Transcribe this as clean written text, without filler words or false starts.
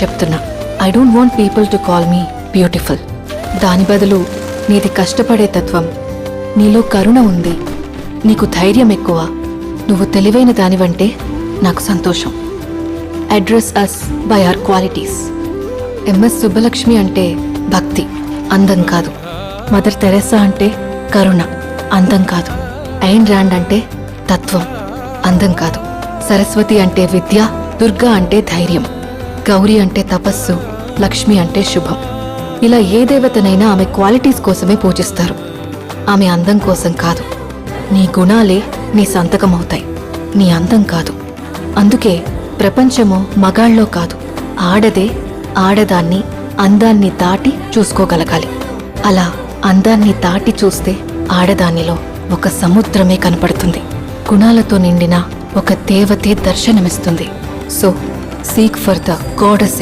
చెప్తున్నా. I don't want people to call me beautiful. దాని బదులు నీది కష్టపడే తత్వం, నీలో కరుణ ఉంది, నీకు ధైర్యం ఎక్కువ, నువ్వు తెలివైన దానివంటే నాకు సంతోషం. Address us by our qualities. MS Subbalakshmi అంటే భక్తి, అందం కాదు. మదర్ తెరెసా అంటే కరుణ, అందం కాదు. ఐన్ ర్యాండ్ అంటే తత్వం, అందం కాదు. సరస్వతి అంటే విద్య, దుర్గా అంటే ధైర్యం, గౌరీ అంటే తపస్సు, లక్ష్మి అంటే శుభం. ఇలా ఏ దేవతనైనా ఆమె క్వాలిటీస్ కోసమే పూజిస్తారు, ఆమె అందం కోసం కాదు. నీ గుణాలే నీ సంతకమవుతాయి, నీ అందం కాదు. అందుకే ప్రపంచము మగాళ్ళలో కాదు, ఆడదే ఆడదాన్ని అందాన్ని దాటి చూసుకోగలగాలి. అలా అందాన్ని దాటి చూస్తే ఆడదానిలో ఒక సముద్రమే కనపడుతుంది, గుణాలతో నిండిన ఒక దేవతే దర్శనమిస్తుంది. So seek for the goddess.